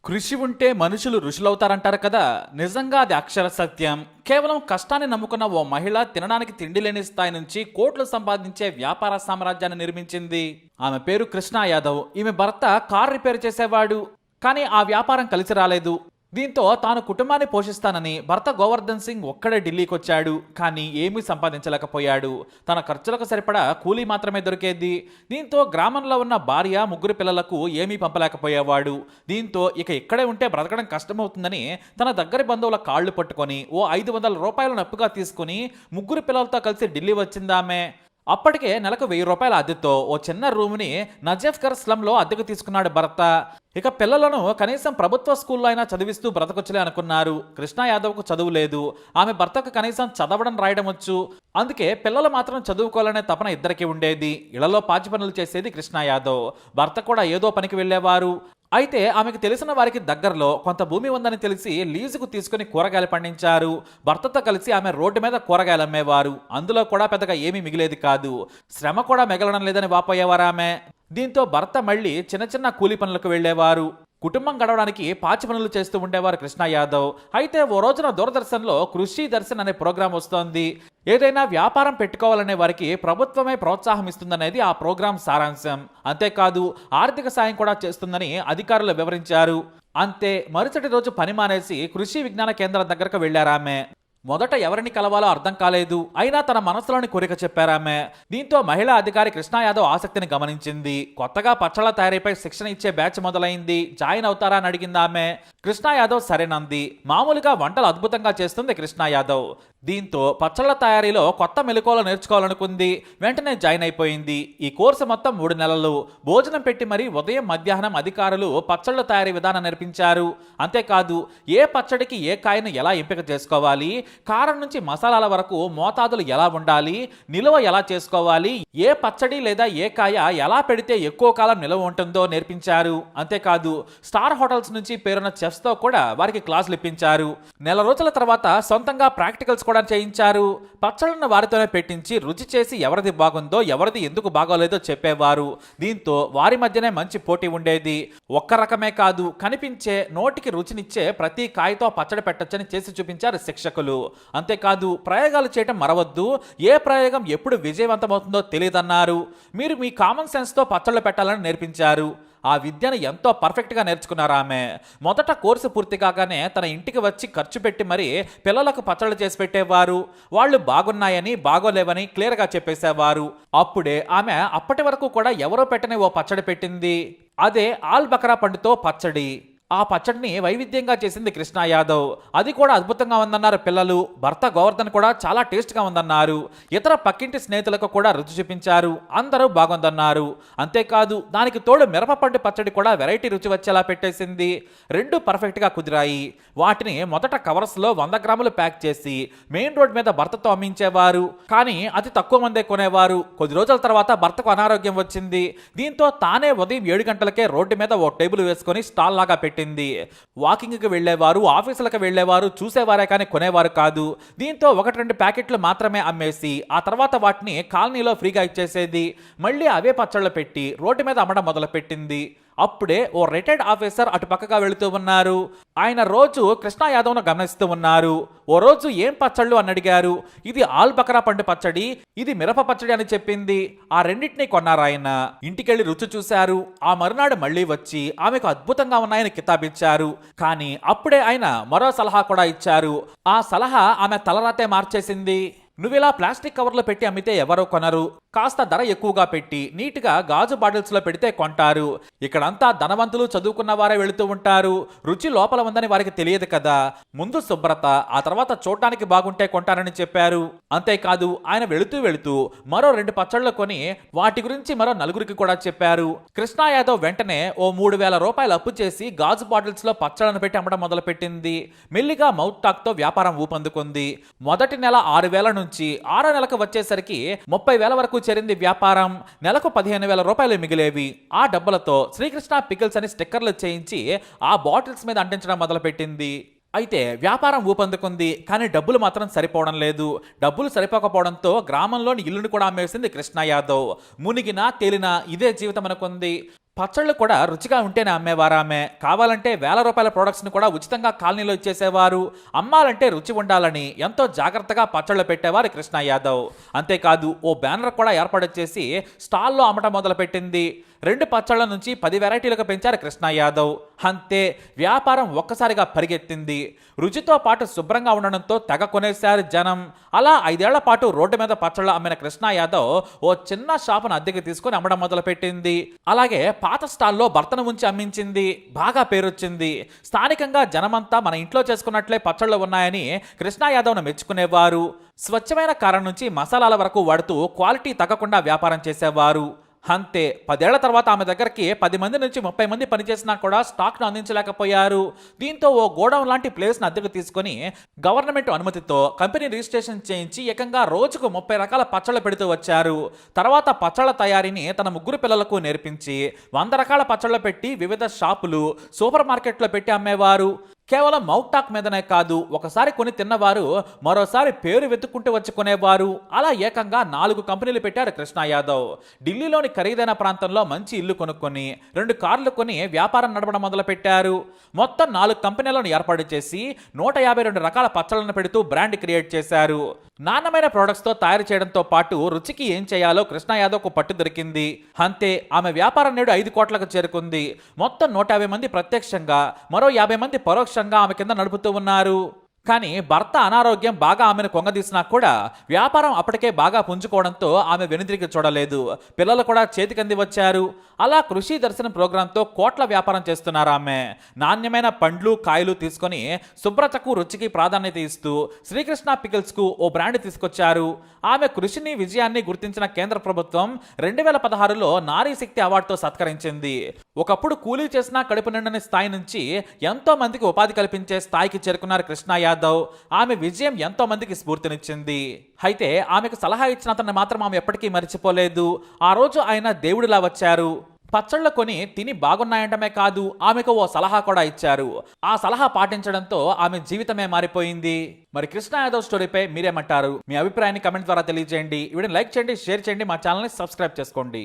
కృషి ఉంటే మనుషులు ఋషులవుతారంటారు కదా. నిజంగా అది అక్షర సత్యం. కేవలం కష్టాన్ని నమ్ముకున్న ఓ మహిళ తినడానికి తిండి లేని స్థాయి నుంచి కోట్లు సంపాదించే వ్యాపార సామ్రాజ్యాన్ని నిర్మించింది. ఆమె పేరు కృష్ణా యాదవ్. ఈమె భర్త కార్ రిపేర్ చేసేవాడు. కానీ ఆ వ్యాపారం కలిసి రాలేదు. దీంతో తాను కుటుంబాన్ని పోషిస్తానని భర్త గోవర్ధన్ సింగ్ ఒక్కడే ఢిల్లీకి వచ్చాడు. కానీ ఏమీ సంపాదించలేకపోయాడు. తన ఖర్చులకు సరిపడా కూలీ మాత్రమే దొరికేది. దీంతో గ్రామంలో ఉన్న భార్య, ముగ్గురు పిల్లలకు ఏమీ పంపలేకపోయేవాడు. దీంతో ఇక ఇక్కడే ఉంటే బ్రతకడం కష్టమవుతుందని తన దగ్గరి బంధువుల కాళ్లు పట్టుకొని ఓ 500 రూపాయలను అప్పుగా తీసుకుని ముగ్గురు పిల్లలతో కలిసి ఢిల్లీ వచ్చిందామె. అప్పటికే నెలకు 1000 రూపాయల అద్దెతో ఓ చిన్న రూమ్ని నజఫ్గర్ స్లంలో అద్దెకు తీసుకున్నాడు భర్త. ఇక పిల్లలను కనీసం ప్రభుత్వ స్కూల్లో అయినా చదివిస్తూ బ్రతకొచ్చులే అనుకున్నారు. కృష్ణా యాదవ్కు చదువు లేదు. ఆమె భర్తకు కనీసం చదవడం రాయడం వచ్చు. అందుకే పిల్లలు మాత్రం చదువుకోవాలనే తపన ఇద్దరికి ఉండేది. ఇళ్లలో పాచి పనులు చేసేది కృష్ణా యాదవ్. భర్త కూడా ఏదో పనికి వెళ్లేవారు. అయితే ఆమెకు తెలిసిన వారికి దగ్గరలో కొంత భూమి ఉందని తెలిసి లీజుకు తీసుకుని కూరగాయలు పండించారు. భర్తతో కలిసి ఆమె రోడ్డు మీద కూరగాయలు అమ్మేవారు. అందులో కూడా పెద్దగా ఏమీ మిగిలేది కాదు. శ్రమ కూడా మిగలడం లేదని వాపోయేవారు ఆమె. దీంతో భర్త మళ్ళీ చిన్న చిన్న కూలి పనులకు వెళ్లేవారు. కుటుంబం గడవడానికి పాచి పనులు చేస్తూ ఉండేవారు కృష్ణా యాదవ్. అయితే ఓ రోజున దూరదర్శన్లో కృషి దర్శన్ అనే ప్రోగ్రాం వస్తోంది. ఏదైనా వ్యాపారం పెట్టుకోవాలనే వారికి ప్రభుత్వమే ప్రోత్సాహం ఇస్తుందనేది ఆ ప్రోగ్రాం సారాంశం. అంతేకాదు ఆర్థిక సాయం కూడా చేస్తుందని అధికారులు వివరించారు. అంతే, మరుసటి రోజు పని మానేసి కృషి విజ్ఞాన కేంద్రం దగ్గరకు వెళ్లారామె. మొదట ఎవరిని కలవాలో అర్థం కాలేదు. అయినా తన మనసులోని కోరిక చెప్పారామె. దీంతో మహిళా అధికారి కృష్ణా యాదవ్ ఆసక్తిని గమనించింది. కొత్తగా పచ్చళ్ళ తయారీపై శిక్షణ ఇచ్చే బ్యాచ్ మొదలైంది. జాయిన్ అవుతారా అని అడిగింది ఆమె. కృష్ణా యాదవ్ సరేనంది. మామూలుగా వంటలు అద్భుతంగా చేస్తుంది కృష్ణా యాదవ్. దీంతో పచ్చళ్ళ తయారీలో కొత్త మెలకువలు నేర్చుకోవాలనుకుంది. వెంటనే జాయిన్ అయిపోయింది. ఈ కోర్సు మొత్తం 3 నెలలు. భోజనం పెట్టి మరీ ఉదయం మధ్యాహ్నం అధికారులు పచ్చళ్ళ తయారీ విధానం నేర్పించారు. అంతేకాదు ఏ పచ్చడికి ఏ కాయను ఎలా ఎంపిక చేసుకోవాలి, కారం నుంచి మసాలాల వరకు మోతాదులు ఎలా ఉండాలి, నిల్వ ఎలా చేసుకోవాలి, ఏ పచ్చడి లేదా ఏ కాయ ఎలా పెడితే ఎక్కువ కాలం నిల్వ ఉంటుందో నేర్పించారు. అంతేకాదు స్టార్ హోటల్స్ నుంచి పేరున్న చెఫ్స్ తో కూడా వారికి క్లాసులు ఇప్పించారు. నెల రోజుల తర్వాత సొంతంగా ప్రాక్టికల్స్ కూడా చేయించారు. పచ్చళ్ళను వారితోనే పెట్టించి రుచి చేసి ఎవరిది బాగుందో ఎవరిది ఎందుకు బాగోలేదో చెప్పేవారు. దీంతో వారి మధ్యనే మంచి పోటీ ఉండేది. ఒక్క రకమే కాదు, కనిపించే నోటికి రుచినిచ్చే ప్రతి కాయతో పచ్చడి పెట్టొచ్చని చేసి చూపించారు శిక్షకులు. అంతేకాదు ప్రయోగాలు చేయటం మరవద్దు. ఏ ప్రయోగం ఎప్పుడు విజయవంతమవుతుందో తెలియదన్నారు. మీరు మీ కామన్ సెన్స్తో పచ్చళ్ళు పెట్టాలని నేర్పించారు. ఆ విద్యను ఎంతో పర్ఫెక్ట్గా నేర్చుకున్నారు ఆమె. మొదట కోర్సు పూర్తి కాగానే తన ఇంటికి వచ్చి ఖర్చు పెట్టి మరీ పిల్లలకు పచ్చళ్ళు చేసి పెట్టేవారు. వాళ్ళు బాగున్నాయని బాగోలేవని క్లియర్గా చెప్పేసేవారు. అప్పుడే ఆమె అప్పటి వరకు కూడా ఎవరో పెట్టని ఓ పచ్చడి పెట్టింది. అదే ఆల్ బకరా పండుతో పచ్చడి. ఆ పచ్చడిని వైవిధ్యంగా చేసింది కృష్ణా యాదవ్. అది కూడా అద్భుతంగా ఉందన్నారు పిల్లలు. భర్త గోవర్ధన్ కూడా చాలా టేస్ట్గా ఉందన్నారు. ఇతర పక్కింటి స్నేహితులకు కూడా రుచి చూపించారు. అందరూ బాగుందన్నారు. అంతేకాదు దానికి తోడు మిరపపండు పచ్చడి కూడా వెరైటీ రుచి వచ్చేలా పెట్టేసింది. 2 పర్ఫెక్ట్గా కుదిరాయి. వాటిని మొదట కవర్స్లో 100 గ్రాములు ప్యాక్ చేసి మెయిన్ రోడ్ మీద భర్తతో అమ్మించేవారు. కానీ అతి తక్కువ మందే కొనేవారు. కొద్ది రోజుల తర్వాత భర్తకు అనారోగ్యం వచ్చింది. దీంతో తానే ఉదయం 7 గంటలకే రోడ్డు మీద ఓ టేబుల్ వేసుకొని స్టాల్ లాగా పెట్టి వాకింగ్కి వెళ్లేవారు, ఆఫీసులకు వెళ్లేవారు, చూసేవారే కానీ కొనేవారు కాదు. దీంతో 1-2 ప్యాకెట్లు మాత్రమే అమ్మేసి ఆ తర్వాత వాటిని కాలనీలో ఫ్రీగా ఇచ్చేసేది. మళ్ళీ అవే పచ్చళ్ళు పెట్టి రోడ్డు మీద అమ్మడం మొదలుపెట్టింది. అప్పుడే ఓ రిటైర్డ్ ఆఫీసర్ అటు పక్కగా వెళుతూ ఉన్నారు. ఆయన రోజు కృష్ణా యాదవ్ను గమనిస్తూ ఉన్నారు. ఓ రోజు ఏం పచ్చళ్ళు అని అడిగారు. ఇది ఆల్ బకరా పండు పచ్చడి, ఇది మిరప పచ్చడి అని చెప్పింది. ఆ రెండింటినీ కొన్నారు ఆయన. ఇంటికెళ్లి రుచి చూశారు. ఆ మరునాడు మళ్ళీ వచ్చి ఆమెకు అద్భుతంగా ఉన్నాయని కితాబిచ్చారు. కానీ అప్పుడే ఆయన మరో సలహా కూడా ఇచ్చారు. ఆ సలహా ఆమె తలరాతే మార్చేసింది. నువ్విలా ప్లాస్టిక్ కవర్లో పెట్టి అమ్మితే ఎవరో కొనరు. కాస్త ధర ఎక్కువగా పెట్టి నీట్గా గాజు బాటిల్స్లో పెడితే కొంటారు. ఇక్కడంతా ధనవంతులు, చదువుకున్న వారే వెళుతూ ఉంటారు. రుచి లోపల ఉందని వారికి తెలియదు కదా. ముందు శుభ్రత, ఆ తర్వాత చూడటానికి బాగుంటే కొంటారని చెప్పారు. అంతేకాదు ఆయన వెళుతూ మరో 2 పచ్చళ్ళు కొని వాటి గురించి మరో 4గురికి కూడా చెప్పారు. కృష్ణా యాదవ్ వెంటనే ఓ 3000 రూపాయలు అప్పు చేసి గాజు బాటిల్స్లో పచ్చళ్ళను పెట్టి అమ్మడం మొదలుపెట్టింది. మెల్లిగా మౌత్ టాక్తో వ్యాపారం ఊపందుకుంది. మొదటి నెల 6,000 నుంచి 6వ నెలకు వచ్చేసరికి 30,000 వరకు చేరింది వ్యాపారం. నెలకు 15,000 రూపాయలు మిగిలేవి. ఆ డబ్బులతో శ్రీకృష్ణ పికిల్స్ అని స్టిక్కర్లు చేయించి ఆ బాటిల్స్ మీద అంటించడం మొదలుపెట్టింది. అయితే వ్యాపారం ఊపందుకుంది. కానీ డబ్బులు మాత్రం సరిపోవడం లేదు. డబ్బులు సరిపోకపోవడంతో గ్రామంలోని ఇల్లును కూడా అమ్మేసింది కృష్ణా యాదవ్. మునిగినా తేలినా ఇదే జీవితం అనుకుంది. పచ్చళ్ళు కూడా రుచిగా ఉంటేనే అమ్మేవారు ఆమె. కావాలంటే వేల రూపాయల ప్రొడక్ట్స్ని కూడా ఉచితంగా కాలనీలో ఇచ్చేసేవారు. అమ్మాలంటే రుచి ఉండాలని ఎంతో జాగ్రత్తగా పచ్చళ్ళు పెట్టేవారు కృష్ణ యాదవ్. అంతేకాదు ఓ బ్యానర్ కూడా ఏర్పాటు చేసి స్టాల్లో అమ్మటం మొదలుపెట్టింది. 2 పచ్చళ్ల నుంచి 10 వెరైటీలకు పెంచారు కృష్ణ యాదవ్. అంతే, వ్యాపారం ఒక్కసారిగా పరిగెత్తింది. రుచితో పాటు శుభ్రంగా ఉండడంతో తెగ కొనేశారు జనం. అలా 5 ఏళ్ల పాటు రోడ్డు మీద పచ్చళ్ళు అమ్మిన కృష్ణ యాదవ్ ఓ చిన్న షాపును అద్దెకి తీసుకుని అమ్మడం మొదలుపెట్టింది. అలాగే పాత స్టాల్లో భర్తను ఉంచి అమ్మించింది. బాగా పేరొచ్చింది. స్థానికంగా జనమంతా మన ఇంట్లో చేసుకున్నట్లే పచ్చళ్ళు ఉన్నాయని కృష్ణ యాదవ్ను మెచ్చుకునేవారు. స్వచ్ఛమైన కారం నుంచి మసాలాల వరకు వాడుతూ క్వాలిటీ తగ్గకుండా వ్యాపారం చేసేవారు. అంతే, 10 ఏళ్ల తర్వాత ఆమె దగ్గరికి 10 మంది నుంచి 30 మంది పనిచేసినా కూడా స్టాక్ను అందించలేకపోయారు. దీంతో ఓ గోడౌన్ లాంటి ప్లేస్ను అద్దెకు తీసుకొని గవర్నమెంట్ అనుమతితో కంపెనీ రిజిస్ట్రేషన్ చేయించి ఏకంగా రోజుకు 30 రకాల పచ్చళ్ళు పెడుతూ వచ్చారు. తర్వాత పచ్చళ్ళ తయారీని తన 3 పిల్లలకు నేర్పించి 100 రకాల పచ్చళ్ళు పెట్టి వివిధ షాపులు, సూపర్ మార్కెట్లో పెట్టి అమ్మేవారు. కేవలం మౌత్ టాక్ మీదనే కాదు, ఒకసారి కొని తిన్నవారు మరోసారి పేరు వెతుక్కుంటూ వచ్చి కొనేవారు. అలా ఏకంగా 4 కంపెనీలు పెట్టారు కృష్ణ యాదవ్. ఢిల్లీలోని ఖరీదైన ప్రాంతంలో మంచి ఇల్లు కొనుక్కొని 2 కార్లు కొని వ్యాపారం నడపడం మొదలుపెట్టారు. మొత్తం 4 కంపెనీలను ఏర్పాటు చేసి 152 రకాల పచ్చళ్లను పెడుతూ బ్రాండ్ క్రియేట్ చేశారు. నాణ్యమైన ప్రొడక్ట్స్తో తయారు చేయడంతో పాటు రుచికి ఏం చేయాలో కృష్ణ యాదవ్కు పట్టు దొరికింది. అంతే, ఆమె వ్యాపారం నేడు 5 కోట్లకు చేరుకుంది. మొత్తం 150 మంది ప్రత్యక్షంగా, మరో 50 మంది పరోక్షంగా ఆమె కింద నడుపుతూ ఉన్నారు. కానీ భర్త అనారోగ్యం బాగా ఆమెను కొంగదీసినా కూడా వ్యాపారం అప్పటికే బాగా పుంజుకోవడంతో ఆమె వెనుదిరిగి చూడలేదు. పిల్లలు కూడా చేతికంది వచ్చారు. అలా కృషి దర్శనం ప్రోగ్రాంతో కోట్ల వ్యాపారం చేస్తున్నారు ఆమె. నాణ్యమైన పండ్లు, కాయలు తీసుకొని శుభ్రతకు, రుచికి ప్రాధాన్యత ఇస్తూ శ్రీకృష్ణ పికిల్స్కు ఓ బ్రాండ్ తీసుకొచ్చారు. ఆమె కృషిని, విజయాన్ని గుర్తించిన కేంద్ర ప్రభుత్వం 2016లో నారీ శక్తి అవార్డుతో సత్కరించింది. ఒకప్పుడు కూలీ చేసినా కడుపు నిండని స్థాయి నుంచి ఎంతో మందికి ఉపాధి కల్పించే స్థాయికి చేరుకున్నారు కృష్ణ యాదవ్. ఆమె విజయం ఎంతో మందికి స్ఫూర్తినిచ్చింది. అయితే ఆమెకు సలహా ఇచ్చిన అతన్ని మాత్రం ఆమె ఎప్పటికీ మర్చిపోలేదు. ఆ రోజు ఆయన దేవుడిలా వచ్చారు. పచ్చళ్ళు కొని తిని బాగున్నాయంటమే కాదు, ఆమెకు ఓ సలహా కూడా ఇచ్చారు. ఆ సలహా పాటించడంతో ఆమె జీవితమే మారిపోయింది. మరి కృష్ణ యాదవ్ స్టోరీపై మీరేమంటారు? మీ అభిప్రాయాన్ని కమెంట్ ద్వారా తెలియజేయండి. ఈ వీడియోని లైక్ చేయండి, షేర్ చేయండి, మా ఛానల్ని సబ్స్క్రైబ్ చేసుకోండి.